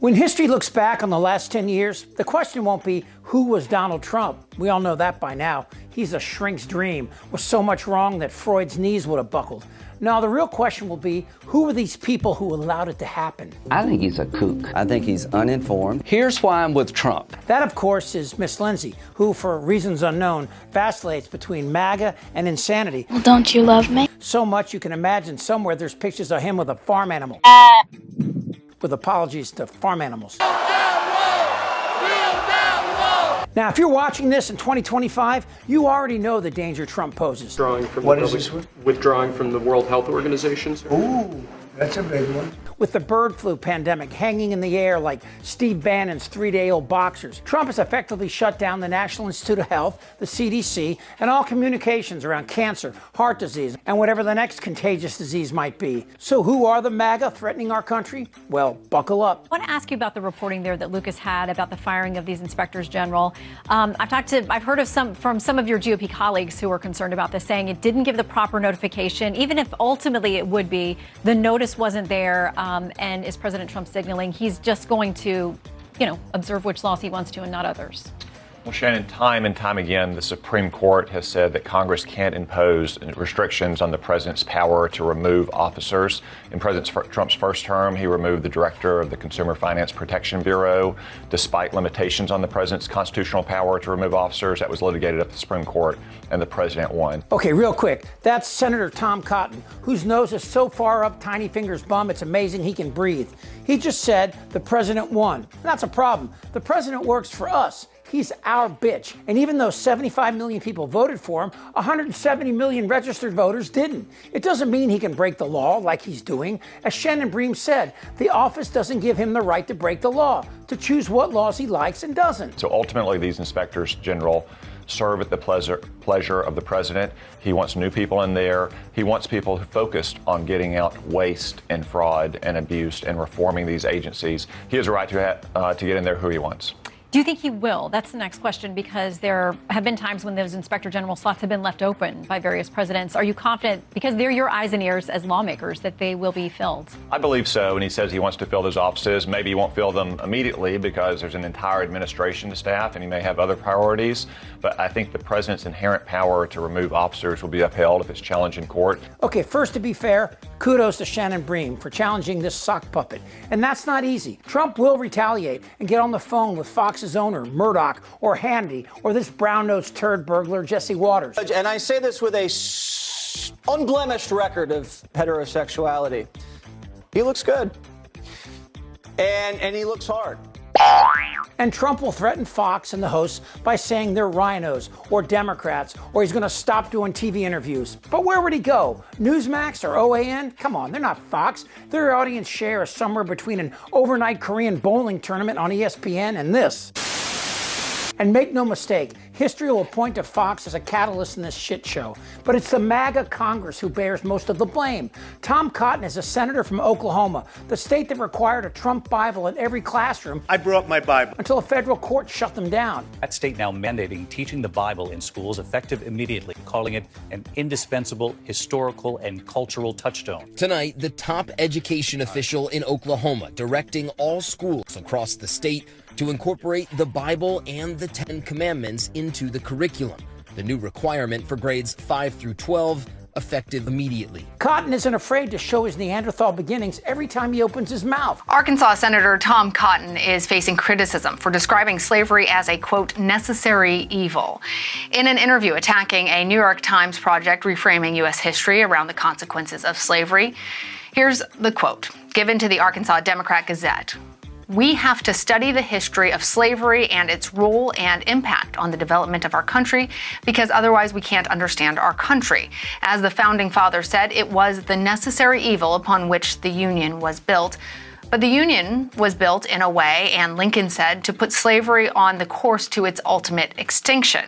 When history looks back on the last 10 years, the question won't be who was Donald Trump. We all know that by now. He's a shrink's dream, with so much wrong that Freud's knees would have buckled. Now, the real question will be, who were these people who allowed it to happen? I think he's a kook. I think he's uninformed. Here's why I'm with Trump. That, of course, is Miss Lindsay, who, for reasons unknown, vacillates between MAGA and insanity. Well, don't you love me? So much you can imagine somewhere there's pictures of him with a farm animal. With apologies to farm animals. Now, if you're watching this in 2025, you already know the danger Trump poses. Withdrawing from the World Health Organization? Ooh, that's a big one. With the bird flu pandemic hanging in the air like Steve Bannon's three-day-old boxers, Trump has effectively shut down the National Institute of Health, the CDC, and all communications around cancer, heart disease, and whatever the next contagious disease might be. So who are the MAGA threatening our country? Well, buckle up. I want to ask you about the reporting there that Lucas had about the firing of these inspectors general. I've heard of from some of your GOP colleagues who are concerned about this, saying it didn't give the proper notification, even if ultimately it would be. The notice wasn't there. And is President Trump signaling he's just going to, observe which laws he wants to and not others? Well, Shannon, time and time again, the Supreme Court has said that Congress can't impose restrictions on the president's power to remove officers. In President Trump's first term, he removed the director of the Consumer Finance Protection Bureau, despite limitations on the president's constitutional power to remove officers. That was litigated at the Supreme Court, and the president won. Okay, real quick. That's Senator Tom Cotton, whose nose is so far up Tiny Finger's bum, it's amazing he can breathe. He just said the president won. That's a problem. The president works for us. He's our bitch. And even though 75 million people voted for him, 170 million registered voters didn't. It doesn't mean he can break the law like he's doing. As Shannon Bream said, the office doesn't give him the right to break the law, to choose what laws he likes and doesn't. So ultimately, these inspectors general serve at the pleasure of the president. He wants new people in there. He wants people focused on getting out waste and fraud and abuse and reforming these agencies. He has a right to get in there who he wants. Do you think he will? That's the next question, because there have been times when those inspector general slots have been left open by various presidents. Are you confident, because they're your eyes and ears as lawmakers, that they will be filled? I believe so, and he says he wants to fill those offices. Maybe he won't fill them immediately because there's an entire administration to staff and he may have other priorities. But I think the president's inherent power to remove officers will be upheld if it's challenged in court. Okay, first, to be fair, kudos to Shannon Bream for challenging this sock puppet. And that's not easy. Trump will retaliate and get on the phone with Fox's owner, Murdoch, or Hannity, or this brown-nosed turd burglar, Jesse Waters. And I say this with a unblemished record of heterosexuality. He looks good. And he looks hard. And Trump will threaten Fox and the hosts by saying they're rhinos or Democrats, or he's going to stop doing TV interviews. But where would he go? Newsmax or OAN? Come on, they're not Fox. Their audience share is somewhere between an overnight Korean bowling tournament on ESPN and this. And make no mistake, history will point to Fox as a catalyst in this shit show. But it's the MAGA Congress who bears most of the blame. Tom Cotton is a senator from Oklahoma, the state that required a Trump Bible in every classroom. I brought my Bible. Until a federal court shut them down. That state now mandating teaching the Bible in schools effective immediately, calling it an indispensable historical and cultural touchstone. Tonight, the top education official in Oklahoma directing all schools across the state to incorporate the Bible and the Ten Commandments into the curriculum. The new requirement for grades 5 through 12, effective immediately. Cotton isn't afraid to show his Neanderthal beginnings every time he opens his mouth. Arkansas Senator Tom Cotton is facing criticism for describing slavery as a, quote, necessary evil. In an interview attacking a New York Times project reframing U.S. history around the consequences of slavery, here's the quote given to the Arkansas Democrat Gazette. "We have to study the history of slavery and its role and impact on the development of our country, because otherwise we can't understand our country. As the founding fathers said, it was the necessary evil upon which the Union was built. But the Union was built in a way," and Lincoln said, "to put slavery on the course to its ultimate extinction."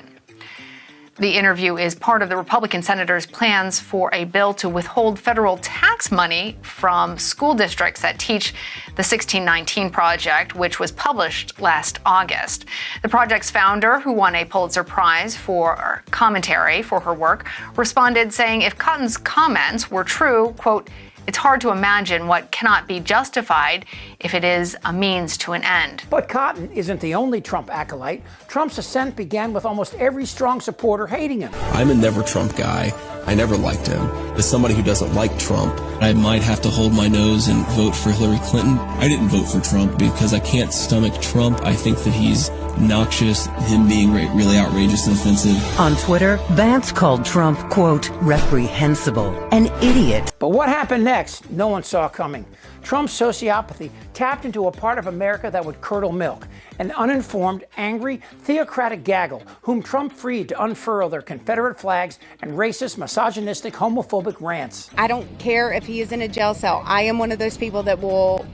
The interview is part of the Republican senator's plans for a bill to withhold federal tax money from school districts that teach the 1619 Project, which was published last August. The project's founder, who won a Pulitzer Prize for commentary for her work, responded saying if Cotton's comments were true, quote, It's hard to imagine what cannot be justified if it is a means to an end. But Cotton isn't the only Trump acolyte. Trump's ascent began with almost every strong supporter hating him. I'm a never Trump guy. I never liked him. As somebody who doesn't like Trump, I might have to hold my nose and vote for Hillary Clinton. I didn't vote for Trump because I can't stomach Trump. I think that he's noxious, him being really outrageous and offensive. On Twitter, Vance called Trump, quote, reprehensible, an idiot. But what happened next, no one saw coming. Trump's sociopathy tapped into a part of America that would curdle milk, an uninformed, angry, theocratic gaggle whom Trump freed to unfurl their Confederate flags and racist, misogynistic, homophobic rants. I don't care if he is in a jail cell. I am one of those people that will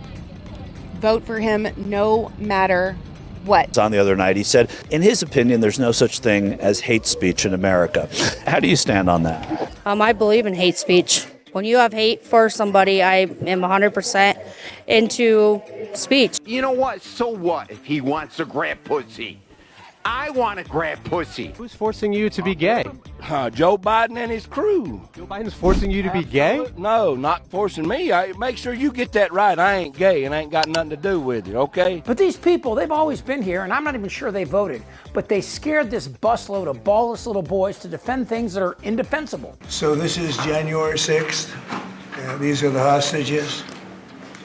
vote for him no matter what. On the other night, he said, in his opinion, there's no such thing as hate speech in America. How do you stand on that? I believe in hate speech. When you have hate for somebody, I am 100% into speech. You know what? So what if he wants to grab pussy? I want to grab pussy. Who's forcing you to be gay? Joe Biden and his crew. Joe Biden's forcing you to be gay? No, not forcing me. Make sure you get that right. I ain't gay and ain't got nothing to do with it, okay? But these people, they've always been here, and I'm not even sure they voted. But they scared this busload of ballless little boys to defend things that are indefensible. So this is January 6th. These are the hostages.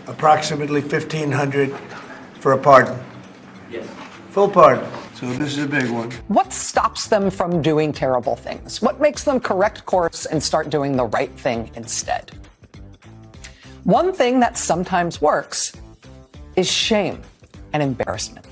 Approximately 1,500 for a pardon. Yes. Full pardon. So this is a big one. What stops them from doing terrible things? What makes them correct course and start doing the right thing instead? One thing that sometimes works is shame and embarrassment.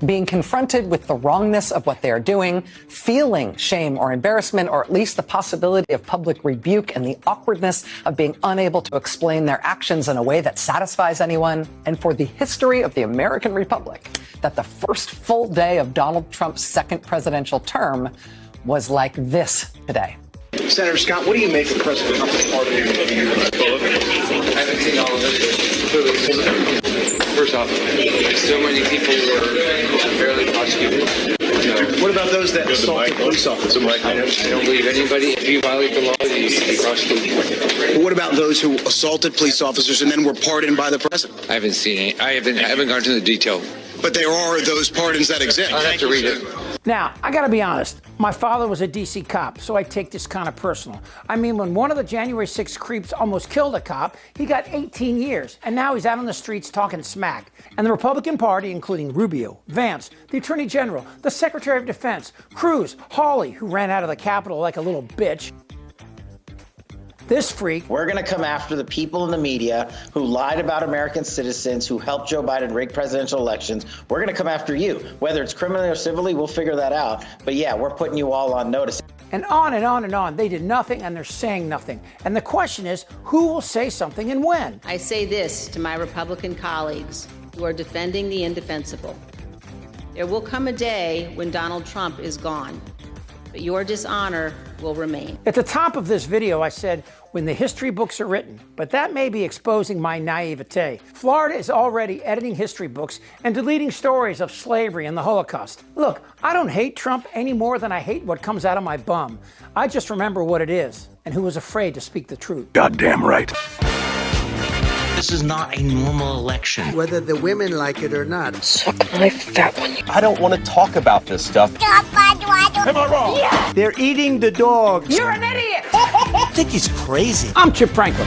Being confronted with the wrongness of what they are doing, feeling shame or embarrassment, or at least the possibility of public rebuke and the awkwardness of being unable to explain their actions in a way that satisfies anyone. And for the history of the American Republic, that the first full day of Donald Trump's second presidential term was like this today. Senator Scott, what do you make of President Trump's pardon of your book? I haven't seen all of it. First off, so many people were fairly prosecuted. What about those that assaulted police officers? I don't believe anybody. If you violate the law, you should be prosecuted. But what about those who assaulted police officers and then were pardoned by the president? I haven't seen any. I haven't gone into the detail. But there are those pardons that exist. I'll have to read it. Now, I gotta be honest, my father was a DC cop, so I take this kind of personal. I mean, when one of the January 6th creeps almost killed a cop, he got 18 years, and now he's out on the streets talking smack. And the Republican Party, including Rubio, Vance, the Attorney General, the Secretary of Defense, Cruz, Hawley, who ran out of the Capitol like a little bitch, this freak. We're going to come after the people in the media who lied about American citizens, who helped Joe Biden rig presidential elections. We're going to come after you. Whether it's criminally or civilly, we'll figure that out. But yeah, we're putting you all on notice. And on and on and on. They did nothing and they're saying nothing. And the question is, who will say something and when? I say this to my Republican colleagues who are defending the indefensible. There will come a day when Donald Trump is gone, but your dishonor will remain. At the top of this video, I said, when the history books are written, but that may be exposing my naivete. Florida is already editing history books and deleting stories of slavery and the Holocaust. Look, I don't hate Trump any more than I hate what comes out of my bum. I just remember what it is and who was afraid to speak the truth. Goddamn right. This is not a normal election. Whether the women like it or not. I don't want to talk about this stuff. Am I wrong? Yeah. They're eating the dogs. You're an idiot! I think he's crazy. I'm Chip Franklin.